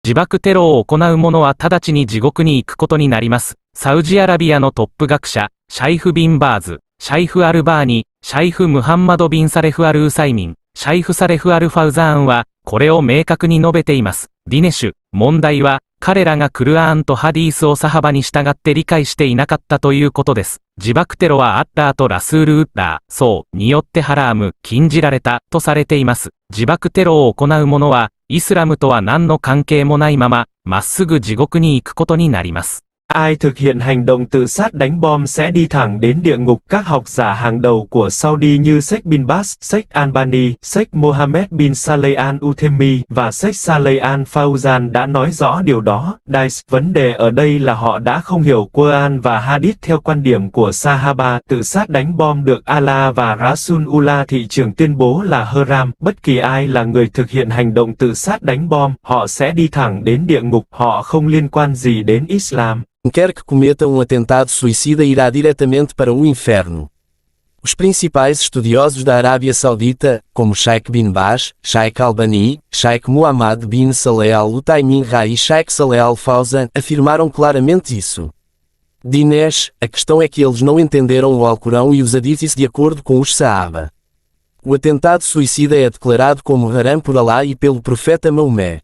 自爆テロを行う者は直ちに地獄に行くことになります。サウジアラビアのトップ学者、シャイフ・ビン・バーズ、シャイフ・アルバーニ、シャイフ・ムハンマド・ビン・サレフ・アル・ウサイミン、シャイフ・サレフ・アル・ファウザーンは、これを明確に述べています。ディネシュ、問題は、彼らがクルアーンとハディースをサハバに従って理解していなかったということです。自爆テロはアッラーとラスール・ウッラー、そうによってハラーム、禁じられた、とされています。自爆テロを行う者は、イスラムとは何の関係もないまま、まっすぐ地獄に行くことになります。Ai thực hiện hành động tự sát đánh bom sẽ đi thẳng đến địa ngục. Các học giả hàng đầu của Saudi như Sheikh bin Baz, Sheikh Albani, Sheikh Mohammed bin Saleh Al Uthaymeen và Sheikh Saleh Al Fawzan đã nói rõ điều đó. Vấn đề ở đây là họ đã không hiểu Quran và Hadith theo quan điểm của Sahaba. Tự sát đánh bom được Allah và Rasulullah thị trường tuyên bố là haram. Bất kỳ ai là người thực hiện hành động tự sát đánh bom, họ sẽ đi thẳng đến địa ngục. Họ không liên quan gì đến Islam. Quem quer que cometa atentado suicida irá diretamente para o inferno. Os principais estudiosos da Arábia Saudita, como Sheikh bin Baz, Sheikh Albani, Sheikh Mohammed bin Saleh Al Uthaymeen e Sheikh Saleh Al Fawzan, afirmaram claramente isso. Dinesh, a questão é que eles não entenderam o Alcorão e os hadiths de acordo com os Sahaba. O atentado suicida é declarado como haram por Allah e pelo profeta Maomé.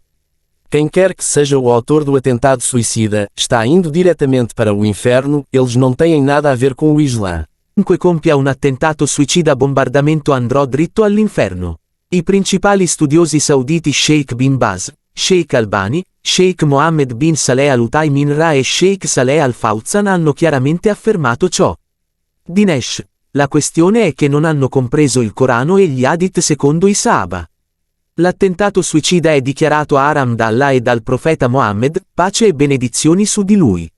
Quem quer que seja o autor do atentado suicida, está indo diretamente para o inferno, eles não têm nada a ver com o Islã. Chiunque compia un attentato suicida bombardamento andrò dritto all'inferno. I principali studiosi sauditi Sheikh bin Baz, Sheikh Albani, Sheikh Mohammed bin Saleh Al Uthaymeen e Sheikh Saleh Al Fawzan hanno chiaramente affermato ciò. Dinesh, la questione è che non hanno compreso il Corano e gli Hadith secondo i Sahaba. L'attentato suicida è dichiarato haram da Allah e dal profeta Mohammed, pace e benedizioni su di lui.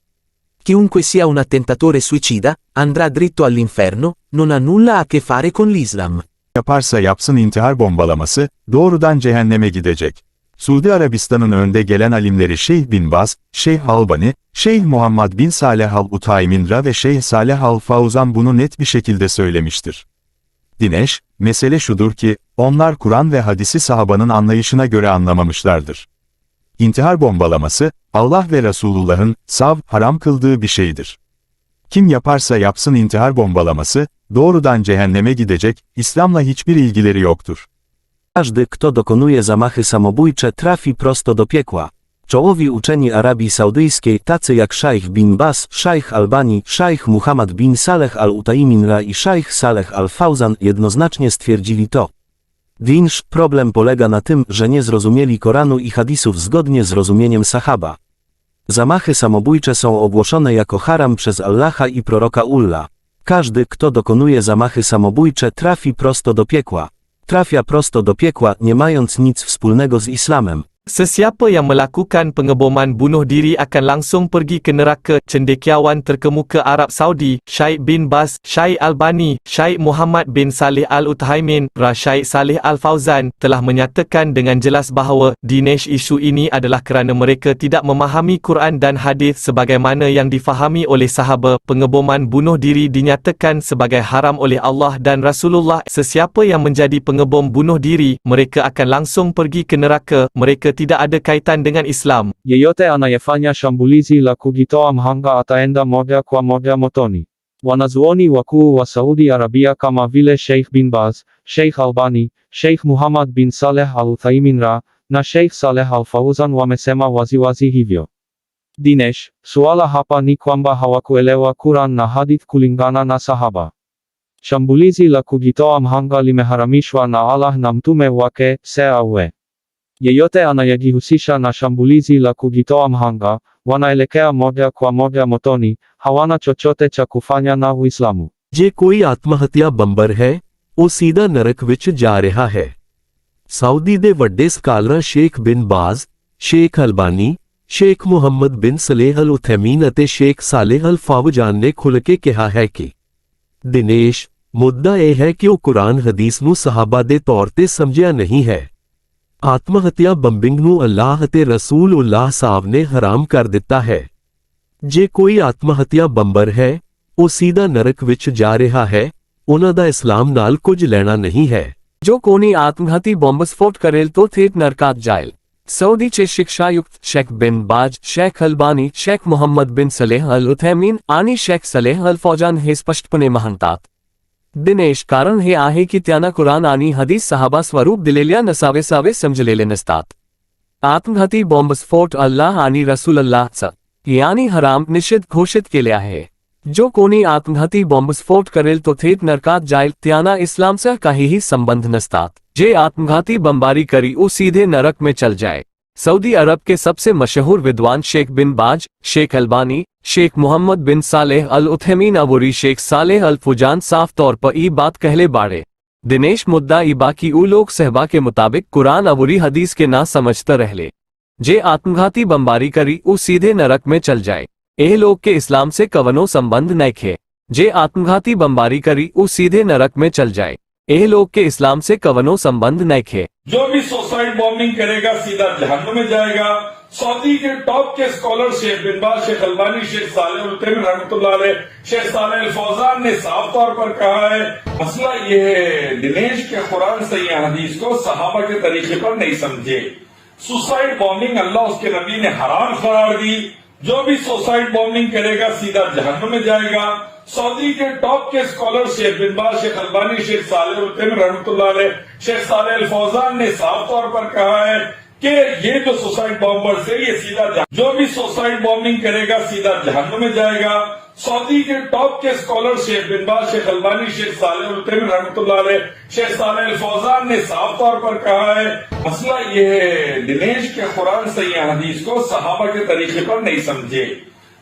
Chiunque sia un attentatore suicida, andrà dritto all'inferno, non ha nulla a che fare con l'Islam. Yaparsa yapsın intihar bombalaması, doğrudan cehenneme gidecek. Suudi Arabistan'ın önde gelen alimleri Şeyh bin Baz, Şeyh Albani, Şeyh Muhammed bin Saleh Al Uthaymeen ve Şeyh Saleh Al Fawzan bunu net bir şekilde söylemiştir. Dinesh, mesele şudur ki, onlar Kur'an ve hadisi sahabanın anlayışına göre anlamamışlardır. İntihar bombalaması, Allah ve Resulullah'ın, haram kıldığı bir şeydir. Kim yaparsa yapsın intihar bombalaması, doğrudan cehenneme gidecek, İslam'la hiçbir ilgileri yoktur. Każdy, kto dokonuje zamachy samobójcze, trafi prosto do piekła. Czołowi uczeni Arabii Saudyjskiej, tacy jak Sheikh bin Baz, Sheikh Albani, Sheikh Mohammed bin Saleh Al Uthaymeen i Sheikh Saleh Al Fawzan jednoznacznie stwierdzili to. Problem polega na tym, że nie zrozumieli Koranu i hadisów zgodnie z rozumieniem Sahaba. Zamachy samobójcze są ogłoszone jako haram przez Allaha i proroka Allah. Każdy, kto dokonuje zamachy samobójcze, trafi prosto do piekła. Trafia prosto do piekła, nie mając nic wspólnego z Islamem. Sesiapa yang melakukan pengeboman bunuh diri akan langsung pergi ke neraka. Cendekiawan terkemuka Arab Saudi, Sheikh bin Baz, Sheikh Albani, Sheikh Mohammed bin Saleh Al Uthaymeen, Sheikh Saleh Al Fawzan telah menyatakan dengan jelas bahawa Dinesh isu ini adalah kerana mereka tidak memahami Quran dan hadis sebagaimana yang difahami oleh sahaba. Pengeboman bunuh diri dinyatakan sebagai haram oleh Allah dan Rasulullah. Sesiapa yang menjadi pengebom bunuh diri, mereka akan langsung pergi ke neraka. Mereka tidak ada kaitan dengan Islam. Yeyote anayefanya shambulizi la kujitoa mhanga ataenda moja kwa moja motoni. Wanazuoni wakuu wa Saudi Arabia kama vile Sheikh bin Baz, Sheikh Albani, Sheikh Muhammad bin Saleh Al Uthaymeen na Sheikh Saleh Al Fawzan wamesema waziwazi hivyo. Dinesh, suala hapa ni kwamba hawakuelewa Quran na hadith kulingana na sahaba. Shambulizi la kujitoa mhanga limeharamishwa na Allah na mtume wake, sawa. Yeyote anayejihusisha na shambulizi la kujitoa mhanga, wanaelekea moja kwa moja motoni, hawana chochote cha kufanya na Uislamu. ਜੇ ਕੋਈ ਆਤਮਹੱਤਿਆ bomber ਹੈ, ਉਹ ਸਿੱਧਾ ਨਰਕ ਵਿੱਚ ਜਾ ਰਿਹਾ ਹੈ। ਸਾਊਦੀ ਦੇ ਵੱਡੇ ਸਕਾਲਰ ਸ਼ੇਖ ਬਿਨ ਬਾਜ਼, ਸ਼ੇਖ ਅਲਬਾਨੀ, ਸ਼ੇਖ ਮੁਹੰਮਦ ਬਿਨ ਸਲੇਹ ਅਲ ਉਥੈਮੀਨ ਅਤੇ ਸ਼ੇਖ ਸਾਲੇਹ ਅਲ ਫਾਵਜ਼ਾਨ ਨੇ ਖੁੱਲ੍ਹ ਕੇ ਕਿਹਾ ਹੈ ਕਿ ਦਿਨੇਸ਼, ਮੁੱਦਾ ਇਹ ਹੈ ਕਿ ਉਹ ਕੁਰਾਨ ਹਦੀਸ ਨੂੰ ਸਹਾਬਾ ਦੇ ਤੌਰ ਤੇ ਸਮਝਿਆ ਨਹੀਂ ਹੈ। ਆਤਮਹੱਤਿਆ ਬੰਬਿੰਗ ਨੂੰ ਅੱਲਾਹ ਅਤੇ ਰਸੂਲੁੱਲਾਹ ਸਾਹਿਬ ਨੇ ਹਰਾਮ ਕਰ ਦਿੱਤਾ ਹੈ। ਜੇ ਕੋਈ ਆਤਮਹੱਤਿਆ ਬੰਬਰ ਹੈ, ਉਹ ਸਿੱਧਾ ਨਰਕ ਵਿੱਚ ਜਾ ਰਿਹਾ ਹੈ, ਉਹਨਾਂ ਦਾ ਇਸਲਾਮ ਨਾਲ ਕੁਝ ਲੈਣਾ ਨਹੀਂ ਹੈ। जो कोणी आत्मघाती बॉम्ब स्फोट करेल तो थेट नरकात जाईल. सौदीचे शिक्षायुक्त शेख बिन बाज, शेख अल्बानी, शेख मोहम्मद बिन सलेह अल उथैमीन आणि शेख सलेह अल फौजान हे स्पष्टपणे म्हणतात. दिनेश, कारण हे आहे की त्यांना कुराण आणि हदीस सहाबा स्वरूप दिलेल्या नसावेसावे समजलेले नसतात. आत्मघाती बॉम्बस्फोट अल्लाह आणि रसूलल्लाहचा यांनी हराम निषेध घोषित केले आहे. जो कोणी आत्मघाती बॉम्बस्फोट करेल तो थेट नरकात जाईल. त्यांना इस्लामचा काहीही संबंध नसतात. जे आत्मघाती बमबारी करी वो सीधे नरक में चल जाए. सऊदी अरब के सबसे मशहूर विद्वान शेख बिन बाज, शेख अल्बानी, शेख मोहम्मद बिन सालेह अल उथैमीन अबूरी शेख सालेह अल फौजान साफ तौर पर ये बात कहले बाड़े. दिनेश, मुद्दा ई बाकी उ लोग सहबा के मुताबिक कुरान अबूरी हदीस के ना समझते रहले. जे आत्मघाती बमबारी करी वो सीधे नरक में चल जाए. एह लोग के इस्लाम से कवनो संबंध नइखे. जे आत्मघाती बमबारी करी वो सीधे नरक में चल जाए. एह लोग के इस्लाम से कवनो संबंध नइखे. जो भी सुसाइड बॉम्बिंग करेगा सीधा जहन्नुम में जाएगा. सऊदी के टॉप के स्कॉलर शेख बिन बाज, शेख अल्बानी, शेख सालेह अल उथैमीन रहमतुल्लाह अलैह, शेख सालेह अल फौजान ने साफ तौर पर कहा है. मसला ये है दिनेश के कुरान से यह हदीस को सहाबा के तरीके पर नहीं समझे. सुसाइड बॉम्बिंग अल्लाह उसके नबी ने हराम करार दी. जो भी सुसाइड बॉम्बिंग करेगा सीधा जहन्नुम में जाएगा. सऊदी के टॉप के स्कॉलर शेख बिन बाज, शेख अल्बानी, शेख सालेह अल उथैमीन रहमतुल्लाह अलैह, शेख सालेह अल फौजान ने साफ तौर पर कहा है कि ये जो सुसाइड बॉम्बर से ये सीधा जो भी सुसाइड बॉम्बिंग करेगा सीधा जहन्नुम में जाएगा. सऊदी के टॉप के स्कॉलर शेख बिन बाज, शेख अल्बानी, शेख सालेह अल उथैमीन रहमतुल्लाह अलैह, शेख सालेह अल फौजान ने साफ तौर पर कहा है. मसला ये है दिनेश के कुरान से यह हदीस को सहाबा के तरीके पर नहीं समझे.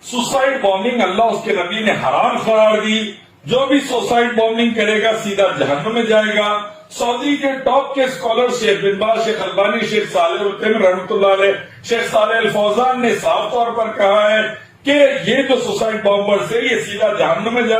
सुसाइड बॉम्बिंग अल्लाह उसके नबी ने हराम करार दी. जो भी सुसाइड बॉम्बिंग करेगा सीधा जहन्नुम में जाएगा. सऊदी के टॉप के स्कॉलर शेख बिन बाज, शेख अल्बानी, शेख सालेह अल उथैमीन रहमतुल्लाह अलैह, शेख सालेह अल फौजान ने साफ तौर पर कहा है कि ये जो सुसाइड बॉम्बर से ये सीधा जहन्नुम में जाएगा.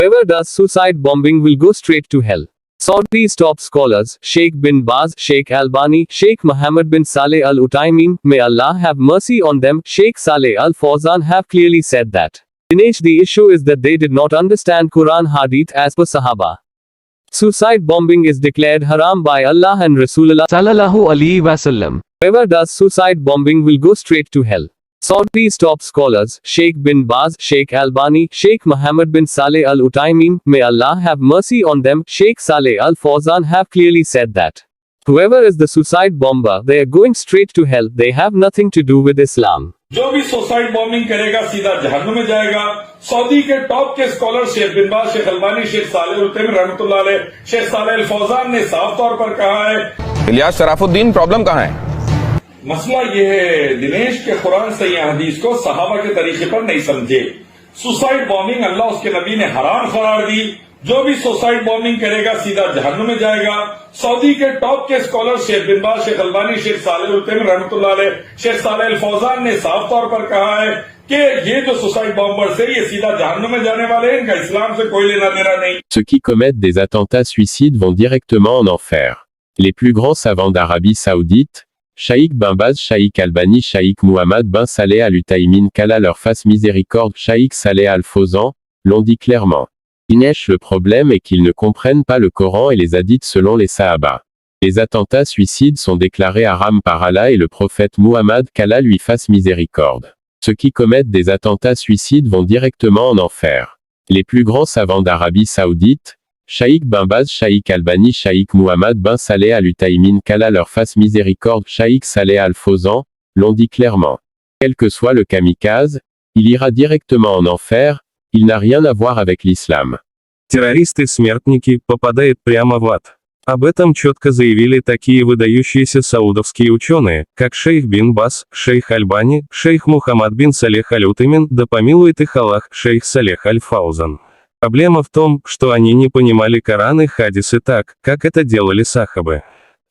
Whoever does suicide bombing will go straight to hell. Saudi's top scholars, Sheikh bin Baz, Sheikh Albani, Sheikh Mohammed bin Saleh Al Uthaymin, may Allah have mercy on them, Sheikh Saleh Al Fawzan have clearly said that. Dinesh, the issue is that they did not understand Quran Hadith as per Sahaba. Suicide bombing is declared haram by Allah and Rasulullah sallallahu alaihi wasallam. Whoever does suicide bombing will go straight to hell. Saudi's top scholars, Sheikh bin Baz, Sheikh Albani, Sheikh Mohammed bin Saleh Al Uthaymin, may Allah have mercy on them, Sheikh Saleh Al Fawzan have clearly said that. Whoever is the suicide bomber, they are going straight to hell, they have nothing to do with Islam. जो भी suicide bombing करेगा सीधा जहन्नुम में जाएगा. Saudi के top के scholar Sheikh बिन बाज, शेख अल्बानी, शेख सालेह अल उथैमीन रहमतुल्लाह अलैह, शेख सालेह अल फौजान ने साफ तौर पर कहा है. इलियास शराफुद्दीन, प्रॉब्लम कहाँ है? मसला ये है दिनेश के कुरान से यह हदीस को सहाबा के तरीके पर नहीं समझे. सुसाइड बॉम्बिंग अल्लाह उसके नबी ने हराम करार दी. जो भी सुसाइड बॉम्बिंग करेगा सीधा जहन्नुम में जाएगा. सऊदी के टॉप के स्कॉलर शेख बिन बाज, शेख अल्बानी, शेख सालेह अल उथैमीन रहमतुल्लाह अलैह, शेख सालेह अल फौजान ने साफ तौर पर कहा है कि ये जो सुसाइड बॉम्बर से ये सीधा जहन्नुम में जाने वाले हैं, इनका इस्लाम से कोई लेना देना नहीं. Ceux qui commettent des attentats suicides vont directement en enfer. Les plus grands savants d'Arabie Saoudite, Shaikh bin Baz, Shaikh Albani, Shaikh Muhammad bin Saleh Al Uthaymin, qu'Allah leur fasse miséricorde, Shaikh Saleh Al Fawzan, l'ont dit clairement. Dinesh, le problème est qu'ils ne comprennent pas le Coran et les hadiths selon les Sahaba. Les attentats suicides sont déclarés haram par Allah et le prophète Muhammad, qu'Allah lui fasse miséricorde. Ceux qui commettent des attentats suicides vont directement en enfer. Les plus grands savants d'Arabie Saoudite, Shaikh bin Baz, Shaikh Albani, Shaikh Muhammad bin Saleh Al Uthaymin, qu'Allah leur fasse miséricorde, Shaikh Saleh Al Fawzan, l'ont dit clairement. Quel que soit le kamikaze, il ira directement en enfer, il n'a rien à voir avec l'islam. Террористы-смертники попадают прямо в ад. Об этом четко заявили такие выдающиеся саудовские ученые, как шейх бин Баз, шейх Альбани, шейх Мухаммад бин Салех Аль-Утаймин, да помилует их Аллах, шейх Салех Аль-Фаузан. Проблема в том, что они не понимали Коран и хадисы так, как это делали сахабы.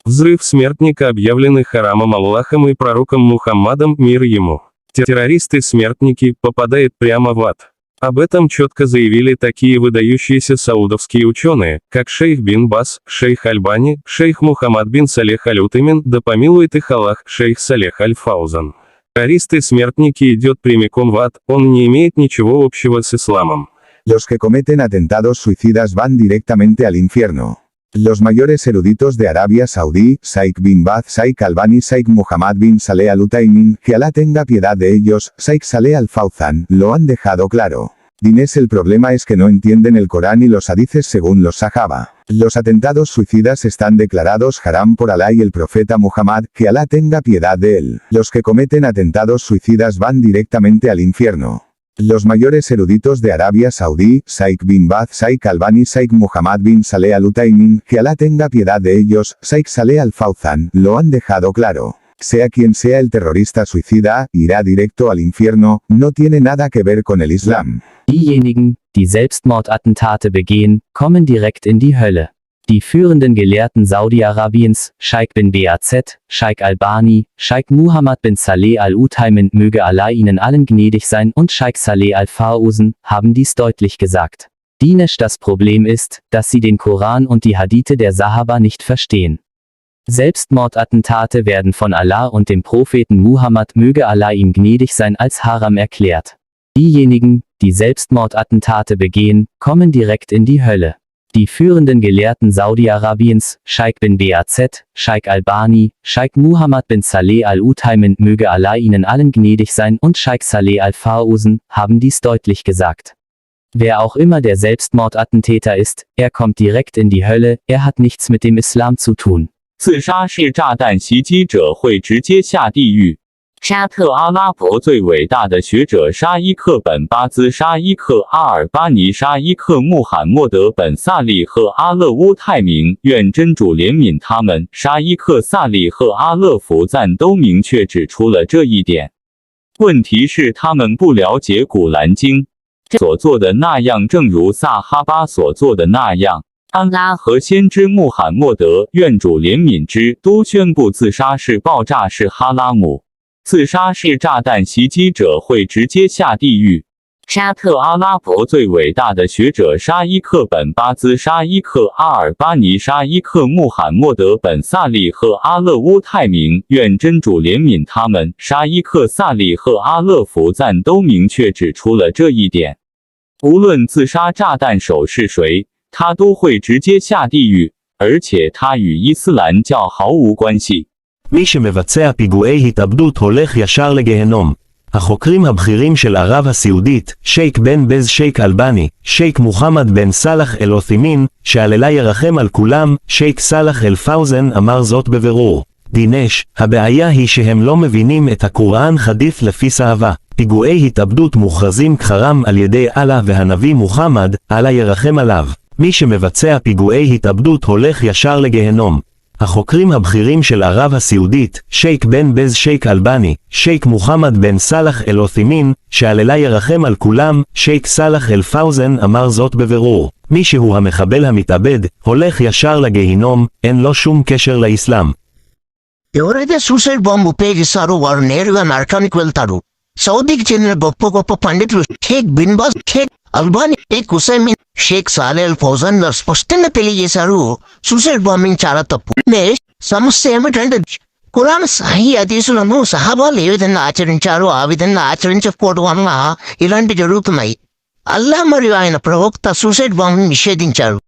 Взрыв смертника, объявленный харамом Аллахом и пророком Мухаммадом, мир ему. Террористы-смертники попадают прямо в ад. Об этом четко заявили такие выдающиеся саудовские ученые, как шейх бин Баз, шейх Альбани, шейх Мухаммад бин Салех Аль-Утаймин, да помилует их Аллах, шейх Салех Аль-Фаузан. Террористы-смертники идет прямиком в ад, он не имеет ничего общего с исламом. Los que cometen atentados suicidas van directamente al infierno. Los mayores eruditos de Arabia Saudí, Shaikh bin Baz, Shaikh Albani, Shaikh Muhammad bin Saleh Al-Utaimin, que Alá tenga piedad de ellos, Shaikh Saleh Al-Fawzan, lo han dejado claro. Dines, el problema es que no entienden el Corán y los hadices según los sahaba. Los atentados suicidas están declarados haram por Alá y el profeta Muhammad, que Alá tenga piedad de él. Los que cometen atentados suicidas van directamente al infierno. Los mayores eruditos de Arabia Saudí, Shaikh bin Baz, Shaikh Albani, Shaikh Muhammad bin Saleh Al-Utaimin, que Alá tenga piedad de ellos, Shaikh Saleh Al-Fawzan, lo han dejado claro. Sea quien sea el terrorista suicida, irá directo al infierno, no tiene nada que ver con el Islam. Diejenigen, die Selbstmordattentate begehen, kommen direkt in die Hölle. Die führenden Gelehrten Saudi-Arabiens, Scheich bin Baz, Scheich Albani, Scheich Muhammad bin Saleh Al-Utaimin, möge Allah ihnen allen gnädig sein, und Scheich Saleh Al-Fawzan, haben dies deutlich gesagt. Dinesh, das Problem ist, dass sie den Koran und die Hadithe der Sahaba nicht verstehen. Selbstmordattentate werden von Allah und dem Propheten Muhammad, möge Allah ihm gnädig sein, als Haram erklärt. Diejenigen, die Selbstmordattentate begehen, kommen direkt in die Hölle. Die führenden Gelehrten Saudi-Arabiens, Scheich bin Baz, Scheich Albani, Scheich Muhammad bin Saleh Al-Utaimin, möge Allah ihnen allen gnädig sein, und Scheich Saleh Al-Fawzan, haben dies deutlich gesagt. Wer auch immer der Selbstmordattentäter ist, er kommt direkt in die Hölle, er hat nichts mit dem Islam zu tun. 自杀式炸弹袭击者会直接下地狱。沙特阿拉伯最伟大的学者沙伊克本巴兹沙伊克阿尔巴尼沙伊克穆罕默德本萨利赫阿勒乌泰明，愿真主怜悯他们。沙伊克萨利赫阿勒福赞都明确指出了这一点。问题是他们不了解古兰经所做的那样，正如萨哈巴所做的那样。安拉和先知穆罕默德愿主怜悯之都宣布自杀式爆炸是哈拉姆。自杀式炸弹袭击者会直接下地狱。沙特阿拉伯最伟大的学者沙伊克本巴兹沙伊克阿尔巴尼沙伊克穆罕默德本萨利赫阿勒乌泰明，愿真主怜悯他们。沙伊克萨利赫阿勒福赞都明确指出了这一点。无论自杀炸弹手是谁，他都会直接下地狱，而且他与伊斯兰教毫无关系。 מי שמבצע פיגועי התאבדות הולך ישר לגיהנום. החוקרים הבכירים של ערב הסעודית, שייק בן בז שייק אלבני, שייק מוחמד בן סלח אל עות'ימין, שעללה ירחם על כולם, שייק סלח אל פאוזן אמר זאת בבירור. דינש, הבעיה היא שהם לא מבינים את הקוראן חדית' לפי סהבה. פיגועי התאבדות מוכרזים כחרם על ידי אללה והנביא מוחמד, אללה ירחם עליו. מי שמבצע פיגועי התאבדות הולך ישר לגיהנום. החוקרים הבכירים של ערב הסעודית, שייק בן בז שייק אלבני, שייק מוחמד בן סלח אל עות'ימין, שעללה ירחם על כולם, שייק סלח אל פאוזן אמר זאת בבירור. מי שהוא המחבל המתאבד, הולך ישר לגיהינום, אין לו שום קשר לאסלאם. ఎవరైతే suicide bomb ఉపయోగిస్తారో వారు నేరుగా నరకానికి వెళ్తారు. సౌదీకి చెందిన గొప్ప గొప్ప పండితులు షేక్ బిన్ బాజ్, షేక్ అల్బానీ, షేక్ హుసైమిన్, షేక్ సాలే అల్ ఫౌజాన్ గారు స్పష్టంగా తెలియజేశారు సూసైడ్ బాంబింగ్ చాలా తప్పు. సమస్య ఏమిటంటే ఖురాన్ సహీ హదీసులను సహాబాలు ఏ విధంగా ఆచరించారో ఆ విధంగా ఆచరించకపోవడం వలన ఇలాంటి జరుగుతున్నాయి. అల్లా మరియు ఆయన ప్రవక్త సూసైడ్ బాంబుని నిషేధించారు.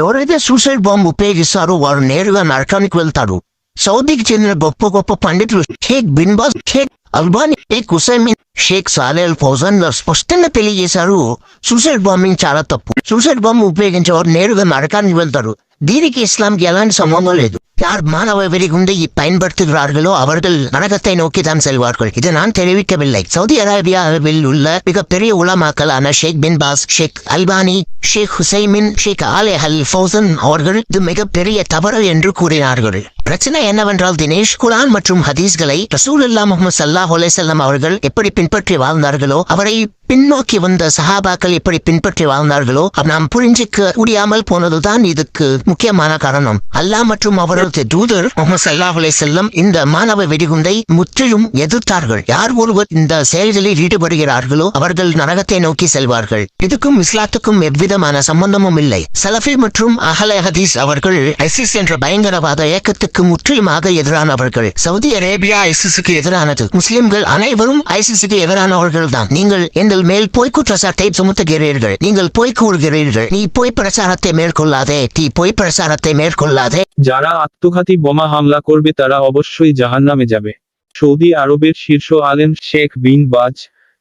ఎవరైతే సూసైడ్ బాంబు ఉపయోగిస్తారో వారు నేరుగా నరకానికి వెళ్తారు. సౌదీకి చెందిన గొప్ప గొప్ప పండితులు షేక్ బిన్ బాజ్, షేక్ అల్బానీ, షేక్ హుసైమిన్, షేక్ సాలే అల్ ఫౌజాన్ గారు స్పష్టంగా తెలియజేశారు సూసైడ్ బాంబింగ్ చాలా తప్పు. సూసైడ్ బాంబు ఉపయోగించేవారు నేరుగా నరకానికి వెళ్తారు. దీనికి ఇస్లాంకి ఎలాంటి సంబంధం లేదు. யார் மாணவ வெறிகுண்டை பயன்படுத்துகிறார்களோ அவர்கள் நரகத்தை நோக்கி தான் செல்வார்கள். இது நான் தெரிவிக்கவில்லை. சவுதி அரேபியாவில் உள்ள மிகப்பெரிய உலமாக்களான ஷேக் பின் பாஸ், ஷேக் அல்பானி, ஷேக் ஹுசைமின், ஷேக் ஆலே அல் ஃபௌசன் அவர்கள் இது மிகப்பெரிய தவறு என்று கூறினார்கள். பிரச்சனை என்னவென்றால் தினேஷ், குர்ஆன் மற்றும் ஹதீஸ்களை ரசூலுல்லாஹ் முஹம்மது ஸல்லல்லாஹு அலைஹி வஸல்லம் அவர்கள் எப்படி பின்பற்றி வாழ்ந்தார்களோ, அவரை பின்னோக்கி வந்த சஹாபாக்கள் எப்படி பின்பற்றி வாழ்ந்தார்களோ நாம் புரிஞ்சிக்க முடியாமல் போனதுதான் இதுக்கு முக்கியமான காரணம். அல்லாஹ் மற்றும் அவரது தூதர் முஹம்மது ஸல்லல்லாஹு அலைஹி வஸல்லம் இந்த மாணவ வெடிகுண்டை முற்றிலும் எதிர்த்தார்கள். யார் ஒருவர் இந்த செயல்களில் ஈடுபடுகிறார்களோ அவர்கள் நரகத்தை நோக்கி செல்வார்கள். இதுக்கும் இஸ்லாத்துக்கும் எவ்விதமான சம்பந்தமும் இல்லை. சலஃபி மற்றும் அஹ்லே ஹதீஸ் அவர்கள் ஐசிஸ் என்ற பயங்கரவாத இயக்கத்துக்கு முற்றிலுமாக எதிரானவர்கள். சவுதி அரேபியா ஐசிஸுக்கு எதிரானது. முஸ்லிம்கள் அனைவரும் ஐசிஸுக்கு எதிரானவர்கள் தான். நீங்கள் எங்கள் மேல் பொய் குற்றச்சாட்டை சுமத்துகிறீர்கள். நீங்கள் பொய் கூறுகிறீர்கள். நீ பொய் பிரச்சாரத்தை மேற்கொள்ளாதே, நீ பொய் பிரச்சாரத்தை மேற்கொள்ளாதே। যারা আত্মঘাতী বোমা হামলা করবে তারা অবশ্যই জাহান্নামে যাবে। সৌদি আরবের শীর্ষ আলেম শেখ বিন বাজ,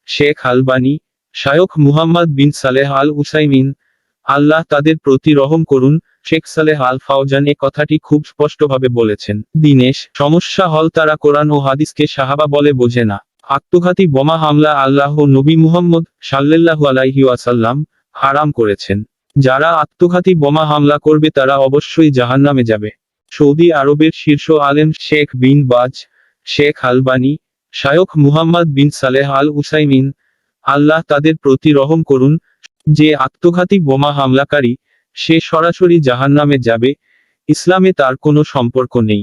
শেখ আলবানি, শায়খ মুহাম্মদ বিন সালেহ আল উসাইমিন, আল্লাহ তাদের প্রতি রহম করুন, শেখ সালেহ আল ফাওজান এ কথাটি খুব স্পষ্টভাবে বলেছেন। দিনেশ, সমস্যা হল তারা কোরআন ও হাদিসকে সাহাবা বলে বোঝে না। আত্মঘাতী বোমা হামলা আল্লাহ ও নবী মুহাম্মদ সাল্লাল্লাহু আলাইহি ওয়াসাল্লাম হারাম করেছেন। যারা আত্মঘাতী বোমা হামলা করবে তারা অবশ্যই জাহান্নামে যাবে। সৌদি আরবের শীর্ষ আলেম শেখ বিন বাজ, শেখ আলবানি, শায়খ মুহাম্মদ বিন সালেহ আল উসাইমিন, আল্লাহ তাদের প্রতি রহম করুন, যে আত্মঘাতী বোমা হামলাকারী সে সরাসরি জাহান্নামে যাবে, ইসলামে তার কোনো সম্পর্ক নেই।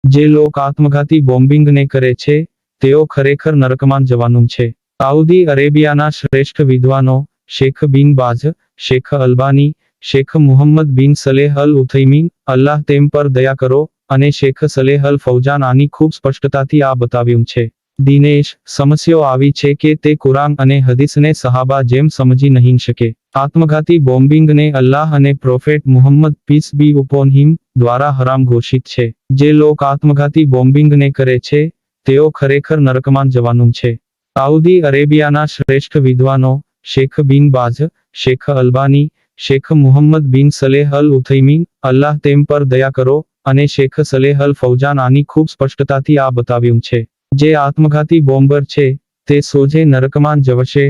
જે લોક આત્મઘાતી બોમ્બિંગને કરે છે તેઓ ખરેખર નરકમાં જવાનું છે। સાઉદી અરેબિયાના શ્રેષ્ઠ વિદ્વાનો શેખ બિન બાઝ, શેખ અલ્બાની, શેખ મુહમ્મદ બિન સલેહ અલ ઉથૈમીન, અલ્લાહ તેમ પર દયા કરો, અને શેખ સલેહ અલ ફૌજાન આની ખૂબ સ્પષ્ટતાથી આ બતાવ્યું છે। દિનેશ, સમસ્યાઓ આવી છે કે તે કુરાન અને હદીસને સહાબા જેમ સમજી નહીં શકે। આત્મઘાતી બોમ્બિંગને અલ્લાહ અને પ્રોફેટ મુહમ્મદ પીસ બી ઉપોન હિમ દ્વારા હરામ ઘોષિત છે। જે લોક આત્મઘાતી બોમ્બિંગને કરે છે તેઓ ખરેખર નરકમાં જવાનું છે। સાઉદી અરેબિયાના શ્રેષ્ઠ વિદ્વાનો શેખ બિન બાઝ, શેખ અલ્બાની, શેખ મુહમ્મદ બિન સલેહ અલ ઉથૈમીન, અલ્લાહ તેમ પર દયા કરો, અને શેખ સલેહ અલ ફૌજાન આની ખૂબ સ્પષ્ટતાથી આ બતાવ્યું છે। જે આત્મઘાતી બોમ્બર છે તે સોજે નરકમાં જવશે,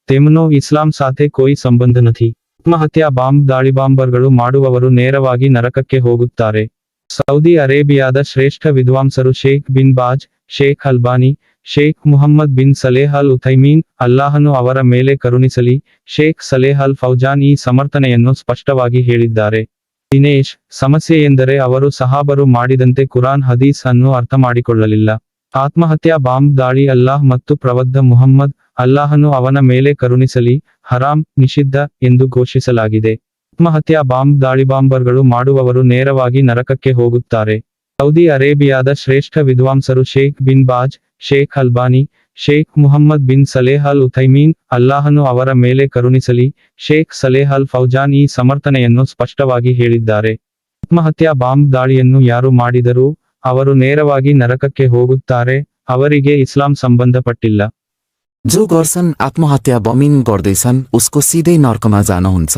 તેમનો ಇಸ್ಲಾಂ સાથે કોઈ ಸಂಬಂಧ નથી। ಆತ್ಮಹತ್ಯಾ ಬಾಂಬ್ ದಾಳಿ ಬಾಂಬರ್ಗಳು ಮಾಡುವವರು ನೇರವಾಗಿ ನರಕಕ್ಕೆ ಹೋಗುತ್ತಾರೆ। ಸೌದಿ ಅರೇಬಿಯಾದ ಶ್ರೇಷ್ಠ ವಿದ್ವಾಂಸರು ಶೇಖ್ ಬಿನ್ ಬಾಜ್, ಶೇಖ್ ಅಲ್ಬಾನಿ, ಶೇಖ್ ಮುಹಮ್ಮದ್ ಬಿನ್ ಸಲೇಹ್ ಅಲ್ ಉಥೈಮೀನ್, ಅಲ್ಲಾಹನು ಅವರ ಮೇಲೆ ಕರುಣಿಸಲಿ, ಶೇಖ್ ಸಲೇಹ್ ಅಲ್ ಫೌಜಾನ್ ಈ ಸಮರ್ಥನೆಯನ್ನು ಸ್ಪಷ್ಟವಾಗಿ ಹೇಳಿದ್ದಾರೆ। ದಿನೇಶ್, ಸಮಸ್ಯೆ ಎಂದರೆ ಅವರು ಸಹಾಬರು ಮಾಡಿದಂತೆ ಕುರಾನ್ ಹದೀಸ್ ಅನ್ನು ಅರ್ಥ ಮಾಡಿಕೊಳ್ಳಲಿಲ್ಲ। ಆತ್ಮಹತ್ಯಾ ಬಾಂಬ್ ದಾಳಿ ಅಲ್ಲಾಹ್ ಮತ್ತು ಪ್ರವಕ್ತ ಮುಹಮ್ಮದ್, ಅಲ್ಲಾಹನು ಅವನ ಮೇಲೆ ಕರುಣಿಸಲಿ, ಹರಾಮ್, ನಿಷಿದ್ಧ ಎಂದು ಘೋಷಿಸಲಾಗಿದೆ। ಆತ್ಮಹತ್ಯಾ ಬಾಂಬ್ ದಾಳಿ ಬಾಂಬರ್ಗಳು ಮಾಡುವವರು ನೇರವಾಗಿ ನರಕಕ್ಕೆ ಹೋಗುತ್ತಾರೆ। ಸೌದಿ ಅರೇಬಿಯಾದ ಶ್ರೇಷ್ಠ ವಿದ್ವಾಂಸರು ಶೇಖ್ ಬಿನ್ ಬಾಜ್, ಶೇಖ್ ಅಲ್ಬಾನಿ, ಶೇಖ್ ಮುಹಮ್ಮದ್ ಬಿನ್ ಸಲೇಹ್ ಅಲ್ ಉಥೈಮೀನ್, ಅಲ್ಲಾಹನು ಅವರ ಮೇಲೆ ಕರುಣಿಸಲಿ, ಶೇಖ್ ಸಲೇಹ್ ಅಲ್ ಫೌಜಾನ್ ಈ ಸಮರ್ಥನೆಯನ್ನು ಸ್ಪಷ್ಟವಾಗಿ ಹೇಳಿದ್ದಾರೆ। ಆತ್ಮಹತ್ಯಾ ಬಾಂಬ್ ದಾಳಿಯನ್ನು ಯಾರು ಮಾಡಿದರೂ ಅವರು ನೇರವಾಗಿ ನರಕಕ್ಕೆ ಹೋಗುತ್ತಾರೆ, ಅವರಿಗೆ ಇಸ್ಲಾಂ ಸಂಬಂಧಪಟ್ಟಿಲ್ಲ। जो गर्छन् आत्महत्या बमिङ गर्दैछन् उसको सिधै नर्कमा जानुहुन्छ।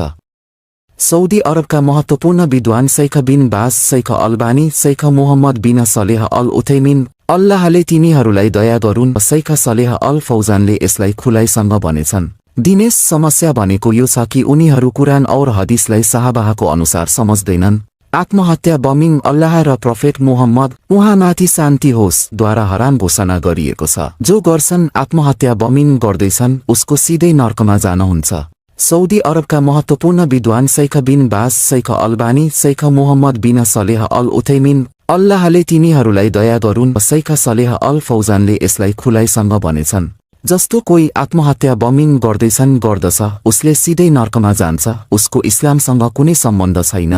सौदी अरबका महत्त्वपूर्ण विद्वान शैख बिन बाज, शैख अल्बानी, शैख मुहम्मद बिन सलेह अल उथैमीन, अल्लाहले तिनीहरूलाई दया गरून्, शैख सलेह अल फौजानले यसलाई खुलाइसँग भनेछन्। दिनेश, समस्या भनेको यो छ कि उनीहरू कुरान और हदीसलाई साहबाको अनुसार समझ्दैनन्। आत्महत्या बमिङ अल्लाह र प्रोफेट मुहम्मद, उहाँमाथि शान्ति होस्, द्वारा हराम घोषणा गरिएको छ। जो गर्छन् आत्महत्या बमिङ गर्दैछन् उसको सिधै नर्कमा जानुहुन्छ। सौदी अरबका महत्त्वपूर्ण विद्वान शैख बिन बाज, शैख अल्बानी, शैख मुहम्मद बिन सलेह अल उथैमीन, अल्लाहले तिनीहरूलाई दया गरून्, शैख सलेह अल फौजानले यसलाई खुलाइसँग भनेछन्। जस्तो कोही आत्महत्या बमिङ गर्दछ उसले सिधै नर्कमा जान्छ, उसको इस्लामसँग कुनै सम्बन्ध छैन।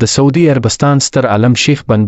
ദ സൗദി അറബിസ്ഥാൻ സ്തർ അലം ഷെയ്ഖ് ബൻ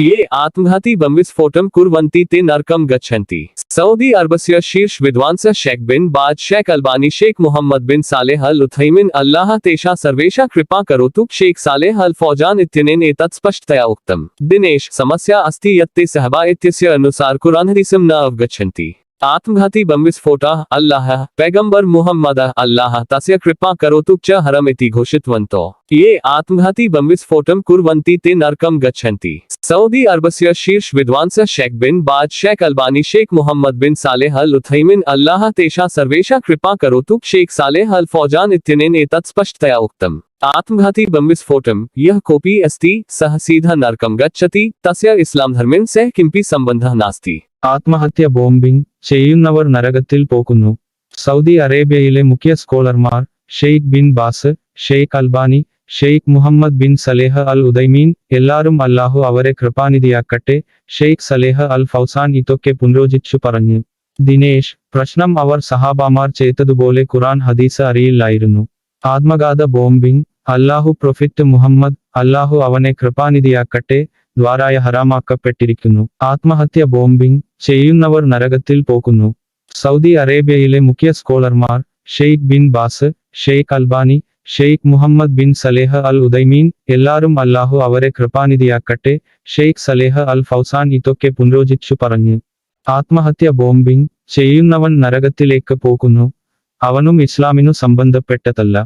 ये आत्मघाती बम्विस्फोटम कुर्वन्ति ते नरकम गच्छन्ति सऊदी अरबस्य शीर्ष विद्वांसः शेख बिन बाज शेख अल्बानी शेख मुहम्मद बिन सालेह अल उथैमिन अल्लाह तेषा सर्वेषा कृपा करोतु शेख सालेह अल फौजान इत्यनेन एतत् स्पष्टतया उक्तम् दिनेश समस्या अस्ति यत् ते सहबा इत्यस्य अनुसार कुरान हदीसं न अवगच्छन्ति आत्मघाती बम्विस्फोटः अल्लाह पैगंबर मुहम्मद अल्लाह तस्य कृपा करोतु च हरमिति घोषितवन्तो ये आत्मघाती बम्विस्फोटं कुर्वन्ति ते नरकं गच्छन्ति सऊदी अरबस्य शीर्ष विद्वांसः शेख बिन बाज शेख अल्बानी शेख मुहम्मद बिन सालेह अल उथैमिन अल्लाह तेषा सर्वेषा कृपा करोतु शेख सालेह अल फौजान इत्यनेन एतत् स्पष्टतया उक्तम् आत्मघाती बम्विस्फोटं यः कोऽपि अस्ति सः सीधा नरकं गच्छति तस्य इस्लाम धर्मेण सह किमपि सम्बन्धः नास्ति ആത്മഹത്യ ബോംബിംഗ് ചെയ്യുന്നവർ നരകത്തിൽ പോകുന്നു സൗദി അറേബ്യയിലെ മുഖ്യ സ്കോളർമാർ Sheikh bin Baz Sheikh Albani Sheikh Muhammad bin Saleh al Uthaymeen എല്ലാരും അല്ലാഹു അവരെ കൃപാനിധിയാക്കട്ടെ ഷെയ്ഖ് സലേഹ് അൽ ഫൗസാൻ ഇതൊക്കെ പുനരോജിച്ചു പറഞ്ഞു ദിനേശ് പ്രശ്നം അവർ സഹാബാമാർ ചെയ്തതുപോലെ ഖുറാൻ ഹദീസ് അറിയില്ലായിരുന്നു ആത്മഘാത ബോംബിംഗ് അല്ലാഹു പ്രൊഫിറ്റ് മുഹമ്മദ് അല്ലാഹു അവനെ കൃപാനിധിയാക്കട്ടെ ദ്വാരായ ഹറാമാക്കപ്പെട്ടിരിക്കുന്നു ആത്മഹത്യ ബോംബിംഗ് ചെയ്യുന്നവർ നരകത്തിൽ പോകുന്നു സൗദി അറേബ്യയിലെ മുഖ്യ സ്കോളർമാർ Sheikh bin Baz Sheikh Albani Sheikh Muhammad bin Saleh al Uthaymeen എല്ലാരും അല്ലാഹു അവരെ കൃപാനിധിയാക്കട്ടെ ഷെയ്ഖ് സലേഹ് അൽ ഫൗസാൻ ഇതൊക്കെ പുനരോജിച്ചു പറഞ്ഞു ആത്മഹത്യ ബോംബിംഗ് ചെയ്യുന്നവൻ നരകത്തിലേക്ക് പോകുന്നു അവനും ഇസ്ലാമിനു സംബന്ധപ്പെട്ടതല്ല